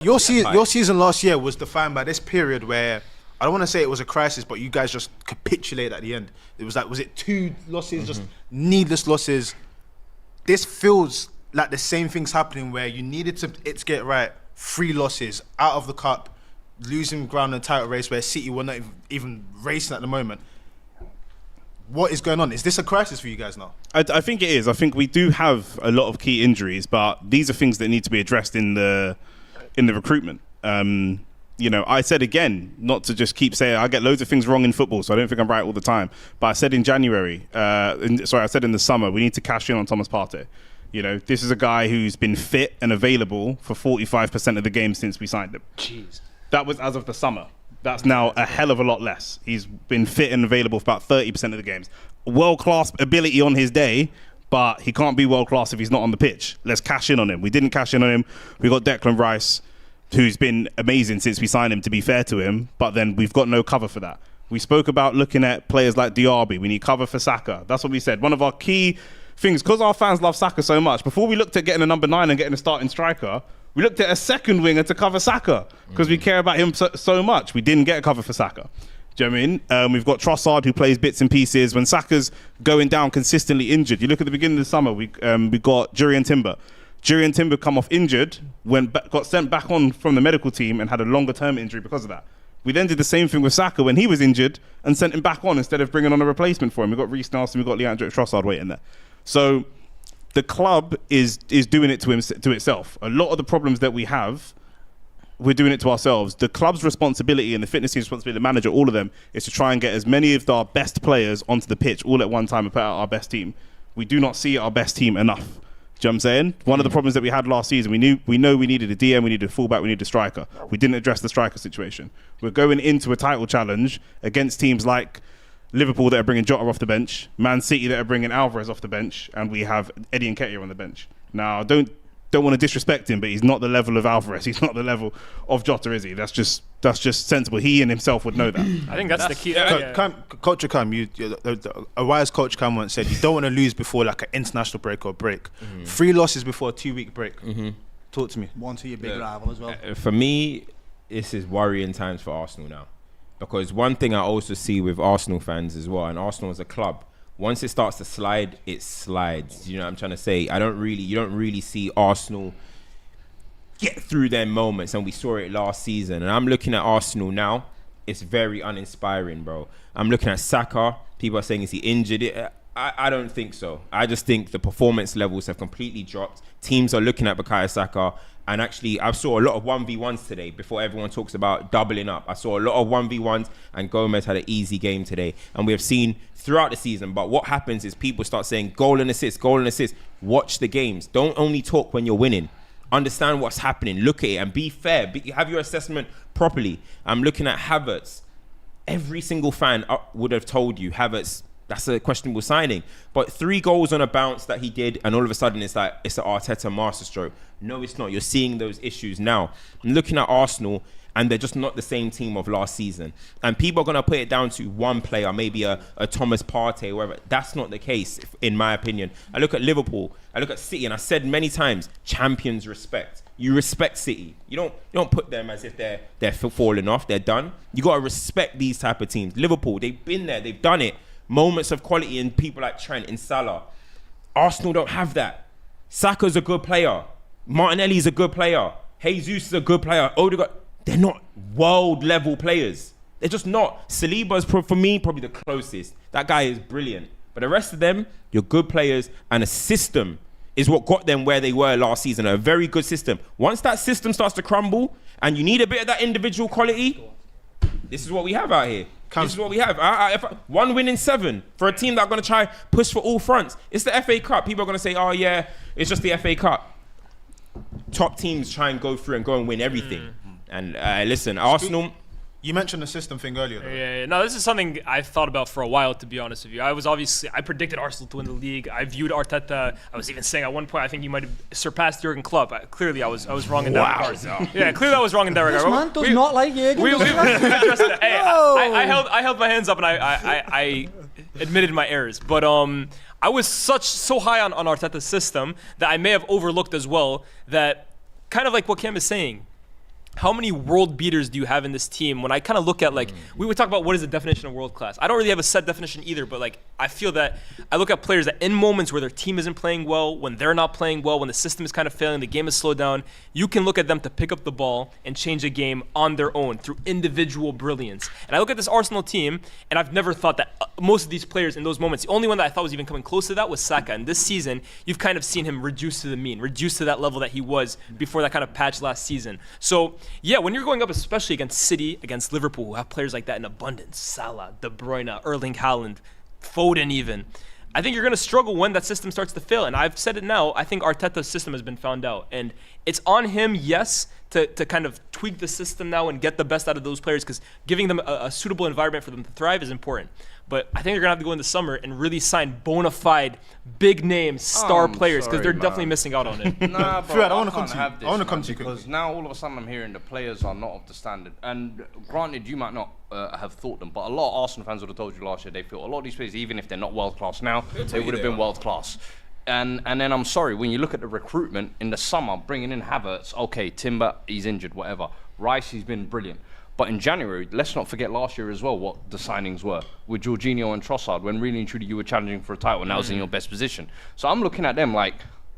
Your season last year was defined by this period where I don't want to say it was a crisis, but you guys just capitulated at the end. It was like, was it 2 losses, just needless losses? This feels like the same thing's happening where you needed it to get right. 3 losses out of the cup, losing ground in the title race where City were not even racing at the moment. What is going on? Is this a crisis for you guys now? I think it is. I think we do have a lot of key injuries, but these are things that need to be addressed in the recruitment. I said again, not to just keep saying, I get loads of things wrong in football, so I don't think I'm right all the time. But I said in January, I said in the summer, we need to cash in on Thomas Partey. This is a guy who's been fit and available for 45% of the games since we signed him. Jeez. That was as of the summer. That's now a hell of a lot less. He's been fit and available for about 30% of the games. World-class ability on his day, but he can't be world-class if he's not on the pitch. Let's cash in on him. We didn't cash in on him. We got Declan Rice, who's been amazing since we signed him, to be fair to him, but then we've got no cover for that. We spoke about looking at players like Diaby. We need cover for Saka. That's what we said. One of our key things, because our fans love Saka so much, before we looked at getting a number 9 and getting a starting striker, we looked at a second winger to cover Saka because we care about him so much. We didn't get a cover for Saka. Do you know what I mean? We've got Trossard, who plays bits and pieces. When Saka's going down consistently injured, you look at the beginning of the summer, we got Jurriën Timber. Jurriën Timber come off injured, got sent back on from the medical team and had a longer term injury because of that. We then did the same thing with Saka when he was injured and sent him back on instead of bringing on a replacement for him. We've got Reece Nelson, we've got Leandro Trossard waiting there. So the club is doing it to itself. A lot of the problems that we have, we're doing it to ourselves. The club's responsibility and the fitness team's responsibility, the manager, all of them, is to try and get as many of our best players onto the pitch all at one time and put out our best team. We do not see our best team enough. Do you know what I'm saying? One of the problems that we had last season, we know we needed a DM, we needed a fullback, we needed a striker. We didn't address the striker situation. We're going into a title challenge against teams like Liverpool that are bringing Jota off the bench, Man City that are bringing Alvarez off the bench, and we have Eddie Nketiah on the bench. Now, don't want to disrespect him, but he's not the level of Alvarez. He's not the level of Jota, is he? That's just sensible. He and himself would know that. I think that's the key. Coach Cam, a wise Coach Cam once said, you don't want to lose before like an international break or break. 3 losses before a 2-week break. Talk to me. One to your big rival as well. For me, this is worrying times for Arsenal now. Because one thing I also see with Arsenal fans as well, and Arsenal as a club, once it starts to slide, it slides. You know what I'm trying to say? You don't really see Arsenal get through their moments, and we saw it last season. And I'm looking at Arsenal now. It's very uninspiring, bro. I'm looking at Saka. People are saying, is he injured? I don't think so. I just think the performance levels have completely dropped. Teams are looking at Bukayo Saka. And actually, I saw a lot of 1v1s today before everyone talks about doubling up. I saw a lot of 1v1s, and Gomez had an easy game today. And we have seen throughout the season. But what happens is people start saying goal and assist, goal and assist. Watch the games. Don't only talk when you're winning. Understand what's happening. Look at it and be fair. Have your assessment properly. I'm looking at Havertz. Every single fan would have told you Havertz, that's a questionable signing. But 3 goals on a bounce that he did, and all of a sudden it's like it's an Arteta masterstroke. No, it's not. You're seeing those issues now. I'm looking at Arsenal, and they're just not the same team of last season. And people are going to put it down to one player, maybe a Thomas Partey or whatever. That's not the case, in my opinion. I look at Liverpool, I look at City, and I said many times, champions respect. You respect City. You don't put them as if they're falling off, they're done. You got to respect these type of teams. Liverpool, they've been there, they've done it. Moments of quality in people like Trent and Salah. Arsenal don't have that. Saka's a good player. Martinelli's a good player. Jesus is a good player. Odegaard, they're not world level players. They're just not. Saliba's for me probably the closest. That guy is brilliant. But the rest of them, you're good players, and a system is what got them where they were last season. A very good system. Once that system starts to crumble and you need a bit of that individual quality, this is what we have out here. This is what we have. One win in 7 for a team that are going to try push for all fronts. It's the FA Cup. People are going to say, oh yeah, it's just the FA Cup. Top teams try and go through and go and win everything. And listen, Arsenal... You mentioned the system thing earlier, though. Yeah. No, this is something I've thought about for a while, to be honest with you. I predicted Arsenal to win the league. I viewed Arteta. I was even saying at one point, I think he might have surpassed Jurgen Klopp. Clearly, I was wrong in that regard. Yeah, clearly I was wrong in that regard. This man does not like Jurgen. We addressed it. Hey, I held my hands up and I admitted my errors. But I was so high on Arteta's system that I may have overlooked as well that, kind of like what Cam is saying, how many world beaters do you have in this team? When I kind of look at, like, we would talk about what is the definition of world class. I don't really have a set definition either, but like I feel that I look at players that in moments where their team isn't playing well, when they're not playing well, when the system is kind of failing, the game is slowed down, you can look at them to pick up the ball and change a game on their own through individual brilliance. And I look at this Arsenal team, and I've never thought that most of these players in those moments, the only one that I thought was even coming close to that was Saka. And this season, you've kind of seen him reduce to the mean, reduce to that level that he was before that kind of patch last season. So yeah, when you're going up, especially against City, against Liverpool, who have players like that in abundance, Salah, De Bruyne, Erling Haaland, Foden even, I think you're going to struggle when that system starts to fail. And I've said it now, I think Arteta's system has been found out. And it's on him, yes, to kind of tweak the system now and get the best out of those players, because giving them a suitable environment for them to thrive is important. But I think they're going to have to go in the summer and really sign bona fide, big name star players, because they're definitely missing out on it. Nah, bro, Fuad, I want to come to you. have this, I want to come man, to you because quickly. now all of a sudden I'm hearing the players are not of the standard. And granted, you might not have thought them, but a lot of Arsenal fans would have told you last year they feel a lot of these players, even if they're not world class now, they would have been world class. And then I'm sorry, when you look at the recruitment in the summer, bringing in Havertz, okay, Timber, he's injured, whatever. Rice, he's been brilliant. But in January, let's not forget last year as well what the signings were with Jorginho and Trossard, when really and truly you were challenging for a title and that was in your best position. So I'm looking at them like,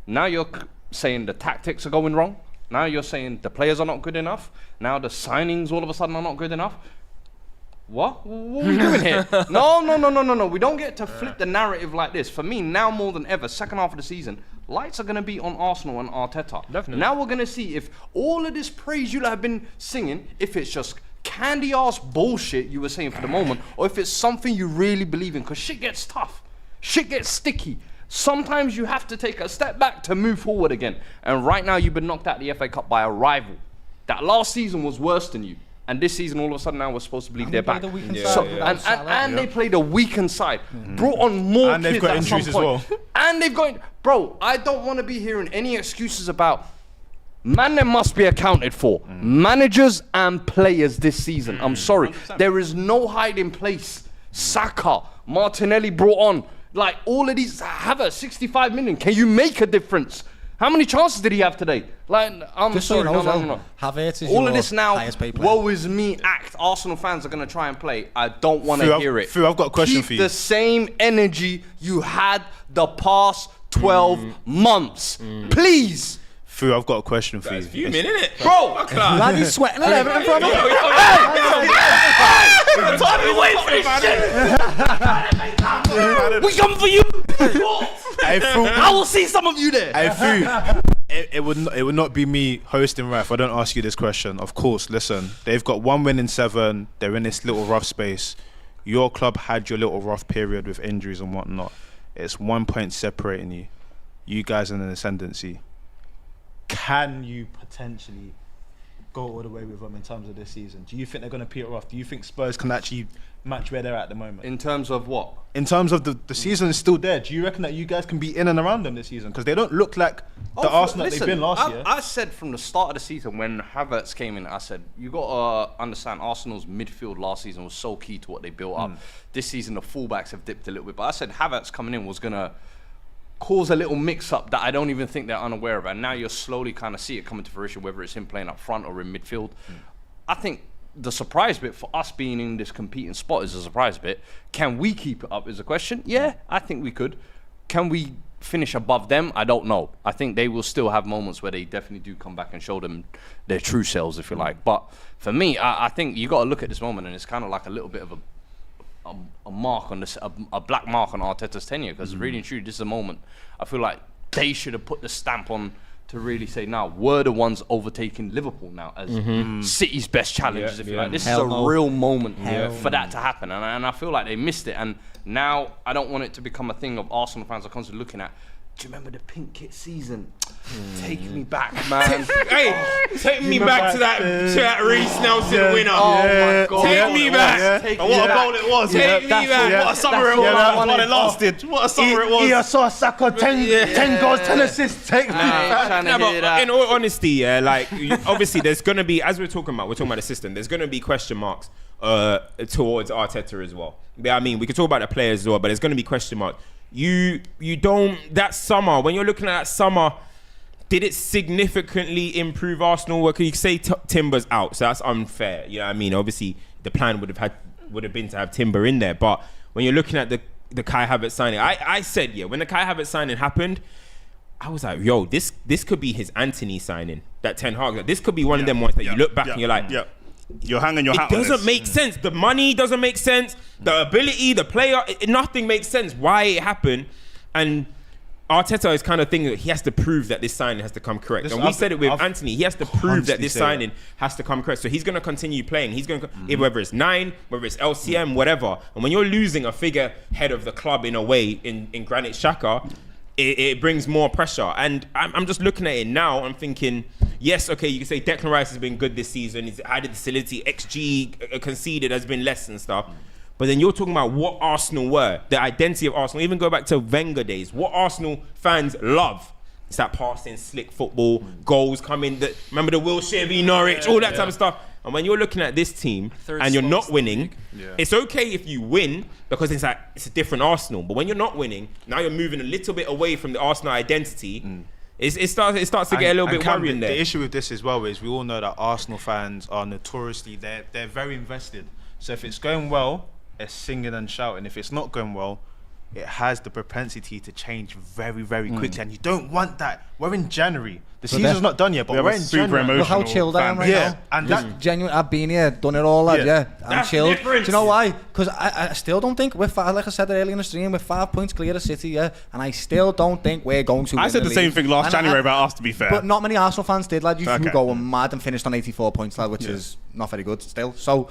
now you're saying the tactics are going wrong. Now you're saying the players are not good enough. Now the signings all of a sudden are not good enough. What? What are we doing here? No. We don't get to flip the narrative like this. For me, now more than ever, second half of the season, lights are going to be on Arsenal and Arteta. Definitely. Now we're going to see if all of this praise you have been singing, if it's just candy-ass bullshit you were saying for the moment, or if it's something you really believe in, because shit gets tough. Shit gets sticky. Sometimes you have to take a step back to move forward again. And right now you've been knocked out of the FA Cup by a rival that last season was worse than you. And this season, all of a sudden, now we're supposed to believe they're back. And they played a weakened side. Brought on more And kids they've got at some injuries as point. well. And they've got... Bro, I don't want to be hearing any excuses about... Man, they must be accounted for. Managers and players this season. I'm sorry. 100%. There is no hiding place. Saka, Martinelli brought on. Like, all of these... Havertz, 65 million. Can you make a difference? How many chances did he have today? Like, I'm Just so you sorry, know, no. Havertz is All your of this now, highest paid player. woe is me act. Arsenal fans are going to try and play. I don't want to hear it. Fu, I've got a question Keep for you. the same energy you had the past 12 months. Please. Fu, I've got a question for you. Fuming, innit? Bro. Lad, he's sweating and everything from him. We come for you. Hey, Fu, I will see some of you there. hey, Fu, it would not be me hosting Raf. I don't ask you this question. Of course, listen, they've got 1 win in 7. They're in this little rough space. Your club had your little rough period with injuries and whatnot. It's 1 point separating you. You guys in an ascendancy. Can you potentially go all the way with them in terms of this season? Do you think they're going to peter off? Do you think Spurs can actually match where they're at the moment? In terms of what? In terms of the season is still there, do you reckon that you guys can be in and around them this season? Because they don't look like the Arsenal that they've been last year. I said from the start of the season when Havertz came in, I said, you got to understand Arsenal's midfield last season was so key to what they built up. This season, the fullbacks have dipped a little bit. But I said Havertz coming in was going to cause a little mix-up that I don't even think they're unaware of. And now you're slowly kind of see it coming to fruition, whether it's him playing up front or in midfield. I think the surprise bit for us being in this competing spot is a surprise bit. Can we keep it up is a question. Yeah, I think we could. Can we finish above them? I don't know. I think they will still have moments where they definitely do come back and show them their true selves, if you like. But for me, I think you got to look at this moment, and it's kind of like a little bit of a mark on this, a black mark on Arteta's tenure, because really and truly, this is a moment I feel like they should have put the stamp on to really say, now we're the ones overtaking Liverpool now as City's best challengers, if you like. This is a real moment for that to happen, and I feel like they missed it. And now I don't want it to become a thing of Arsenal fans are constantly looking at, do you remember the pink kit season? Take me back, man. Hey, take me back to that Reece Nelson winner. Oh my God. Take me back. Take And me what a back. goal it was. Take me back. What a summer it was. What it lasted. What a summer it was. I saw Saka 10 goals, 10 assists. Take me back. Trying to No, hear but that. in all honesty, obviously there's going to be, as we're talking about the system, there's going to be question marks towards Arteta as well. I mean, we can talk about the players as well, but there's going to be question marks. You don't, that summer, when you're looking at that summer, did it significantly improve Arsenal? Well, you say Timber's out, so that's unfair. You know what I mean? Obviously, the plan would have been to have Timber in there, but when you're looking at the Kai Havertz signing, I said, when the Kai Havertz signing happened, I was like, yo, this could be his Anthony signing, that Ten Hag. Like, this could be one of them ones that you look back and you're like, you're hanging your hat it on this. doesn't make sense. The money doesn't make sense. The ability, the player, nothing makes sense why it happened. And Arteta is kind of thinking that he has to prove that this signing has to come correct. And we said it with Anthony. He has to prove that this signing has to come correct. So he's going to continue playing. He's going to, whether it's 9, whether it's LCM, whatever. And when you're losing a figurehead of the club in a way in Granit Xhaka, it brings more pressure. And I'm just looking at it now. I'm thinking, yes, okay, you can say Declan Rice has been good this season. He's added the facility. XG conceded has been less and stuff. But then you're talking about what Arsenal were, the identity of Arsenal. Even go back to Wenger days. What Arsenal fans love. It's that passing, slick football, goals coming. Remember the Wilshere v Norwich, all that type of stuff. And when you're looking at this team and you're not winning, it's okay if you win because it's a different Arsenal. But when you're not winning, now you're moving a little bit away from the Arsenal identity. It starts to get a little bit worrying there. The issue with this as well is we all know that Arsenal fans are notoriously, they're very invested. So if it's going well, it's singing and shouting. If it's not going well, it has the propensity to change very, very quickly. And you don't want that. We're in January. The season's not done yet, but we're in January. Look how chilled I am right now. And that's genuine. I've been here, done it all, lad. I'm chilled. Difference. Do you know why? Because I still don't think we're like I said earlier in the stream, we're 5 points clear of City, and I still don't think we're going to. I said the same thing last January about us, to be fair. But not many Arsenal fans did, lad. You go mad and finished on 84 points, lad, which is not very good still. So,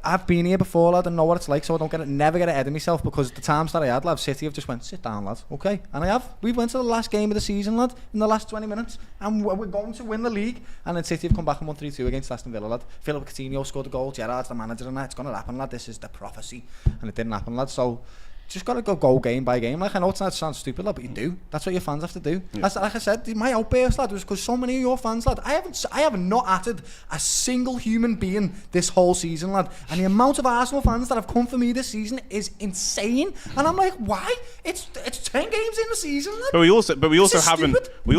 I've been here before, lad, and know what it's like. So I don't never get ahead of myself because the times that I had, lad, City have just went, sit down, lad, okay? And I have. We went to the last game of the season, lad, in the last 20 minutes, and we're going to win the league. And then City have come back and won 3-2 against Aston Villa, lad. Philip Coutinho scored a goal. Gerrard's the manager, and that it's going to happen, lad. This is the prophecy, and it didn't happen, lad. So just got to go game by game. Like, I know it sounds stupid, lad, but you do. That's what your fans have to do. Like I said, my outburst, lad, was because so many of your fans, lad, I have not atted a single human being this whole season, lad. And the amount of Arsenal fans that have come for me this season is insane. And I'm like, why? It's 10 games in the season, lad. But we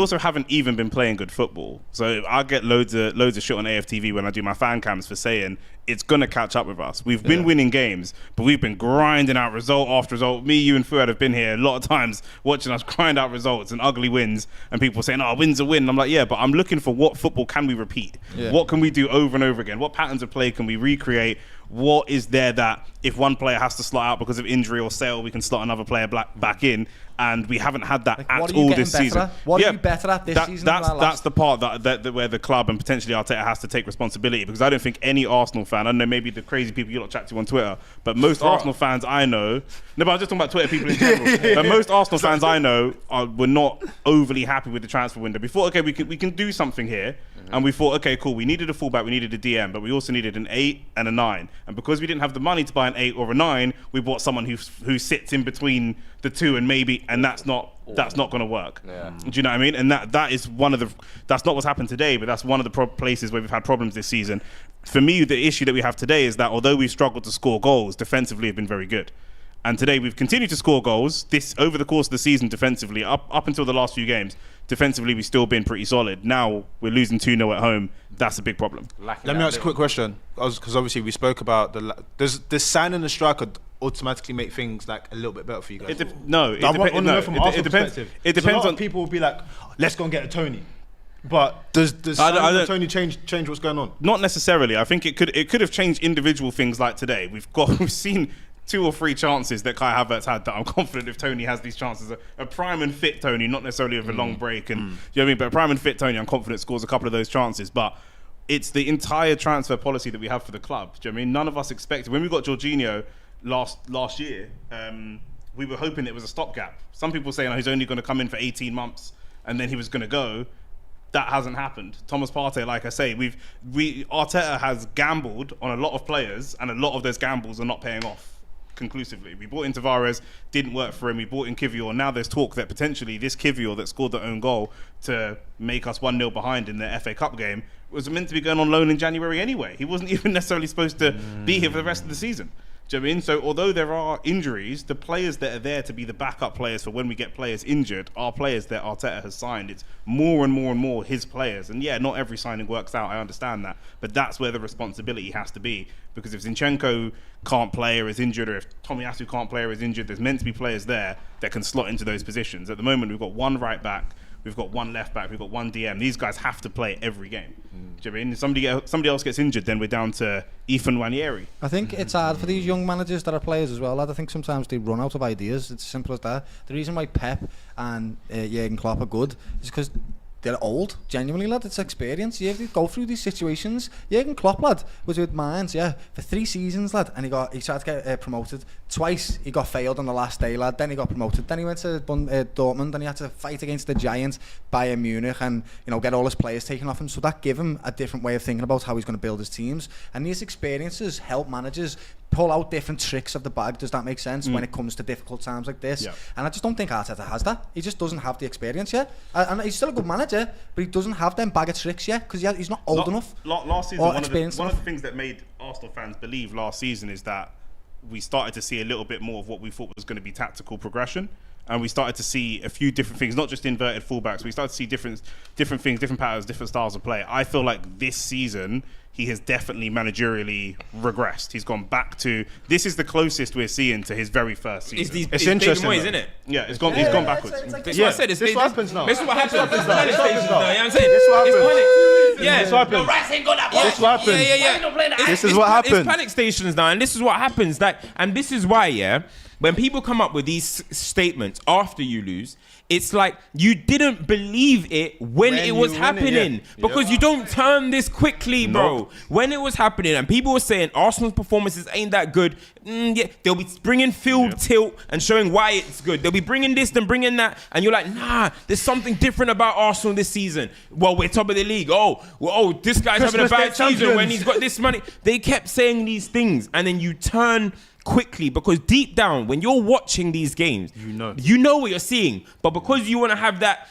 also haven't even been playing good football. So I get loads of shit on AFTV when I do my fan cams for saying it's gonna catch up with us. We've been winning games, but we've been grinding out result after result. Me, you, and Fuad have been here a lot of times watching us grind out results and ugly wins, and people saying, "Oh, win's a win." And I'm like, yeah, but I'm looking for what football can we repeat? What can we do over and over again? What patterns of play can we recreate? What is there that if one player has to slot out because of injury or sale, we can slot another player back in? And we haven't had that at all this season. What are you better at this season? That's the part that where the club and potentially Arteta has to take responsibility, because I don't think any Arsenal fan, I don't know, maybe the crazy people you lot chat to on Twitter, but most Arsenal fans I know, but I'm just talking about Twitter people in general, but most Arsenal fans I know were not overly happy with the transfer window. We thought, okay, we can do something here, and we thought, okay, cool, we needed a fullback, we needed a DM, but we also needed an 8 and a 9, and because we didn't have the money to buy an 8 or a 9, we bought someone who sits in between the two, and that's not going to work. Do you know what I mean? And that is that's not what's happened today, but that's one of the places where we've had problems this season. For me, the issue that we have today is that although we've struggled to score goals, defensively have been very good. And today we've continued to score goals. Over the course of the season, defensively, up until the last few games, defensively we've still been pretty solid. Now we're losing 2-0 at home. That's a big problem. Let me ask a quick question, because obviously we spoke about does signing a striker automatically make things like a little bit better for you guys? It depends. It depends. A lot of people will be like, let's go and get a Tony. But does Tony change what's going on? Not necessarily. I think it could have changed individual things like today. We've seen 2 or 3 chances that Kai Havertz had that I'm confident if Tony has these chances. A prime and fit Tony, not necessarily with a long break, and you know what I mean. But a prime and fit Tony, I'm confident scores a couple of those chances. But it's the entire transfer policy that we have for the club. Do you know what I mean? None of us expected when we got Jorginho last year. We were hoping it was a stopgap. Some people saying he's only going to come in for 18 months and then he was going to go. That hasn't happened. Thomas Partey, like I say, Arteta has gambled on a lot of players, and a lot of those gambles are not paying off conclusively. We bought in Tavares, didn't work for him. We bought in Kivior. Now there's talk that potentially this Kivior that scored their own goal to make us 1-0 behind in the FA Cup game was meant to be going on loan in January anyway. He wasn't even necessarily supposed to be here for the rest of the season. Do you know what I mean? So although there are injuries, the players that are there to be the backup players for when we get players injured are players that Arteta has signed. It's more and more and more his players. And yeah, not every signing works out. I understand that. But that's where the responsibility has to be. Because if Zinchenko can't play or is injured, or if Tomiyasu can't play or is injured, there's meant to be players there that can slot into those positions. At the moment, we've got one right back, we've got one left back, we've got one DM. These guys have to play every game. Do you know what I mean? If somebody else gets injured, then we're down to Ethan Nwaneri. I think it's hard for these young managers that are players as well, lad. I think sometimes they run out of ideas. It's as simple as that. The reason why Pep and Jurgen Klopp are good is because they're old, genuinely, lad. It's experience. You have to go through these situations. Jurgen Klopp, lad, was with Mainz, for 3 seasons, lad, and he tried to get promoted twice. He got failed on the last day, lad. Then he got promoted. Then he went to Dortmund, and he had to fight against the giant Bayern Munich, and get all his players taken off him. So that gave him a different way of thinking about how he's going to build his teams. And these experiences help managers pull out different tricks of the bag. Does that make sense when it comes to difficult times like this? And I just don't think Arteta has that. He just doesn't have the experience yet. And he's still a good manager, but he doesn't have them bag of tricks yet because he's not old enough. Last season, or one of experienced the things that made Arsenal fans believe last season is that we started to see a little bit more of what we thought was going to be tactical progression. And we started to see a few different things, not just inverted fullbacks. We started to see different things, different patterns, different styles of play. I feel like this season, he has definitely managerially regressed. He's gone back to... This is the closest we're seeing to his very first season. It's interesting, isn't it? Yeah, he's gone backwards. That's what I said. This is what happens now. This is what happens. This is what happens now. You know what I'm saying? This is what It's happens. panic. Yeah. This is what happens. This is what happens. Yeah. This is what happens. It's panic stations now, and this is what happens. And this is why, when people come up with these statements after you lose, it's like you didn't believe it when it was happening because you don't turn this quickly, bro. Nope. When it was happening and people were saying Arsenal's performances ain't that good, they'll be bringing field tilt and showing why it's good. They'll be bringing this and bringing that, and you're like, nah, there's something different about Arsenal this season. Well, we're top of the league. This guy's having a bad season when he's got this money. They kept saying these things, and then you turn quickly because deep down when you're watching these games you know what you're seeing, but because you want to have that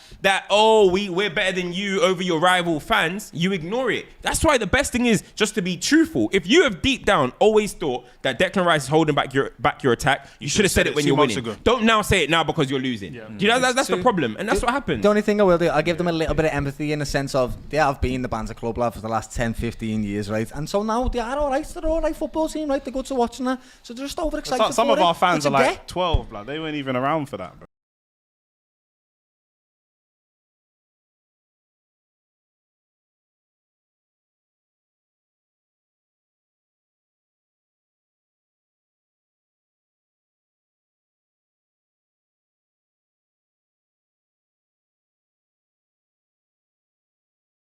we're better than you over your rival fans, you ignore it. That's why the best thing is just to be truthful. If you have deep down always thought that Declan Rice is holding back your attack, you should have said it when you're winning. Don't now say it now because you're losing. You know, that's the problem, and that's what happened. The only thing I will do, I'll give them a little bit of empathy in the sense of they have been the Banter Club, lad, for the last 10-15 years, right? And so now they are alright. They're alright football team, right? They're good to watching that. So they're just overexcited. Some of our fans are like get. 12, blood. They weren't even around for that, bro.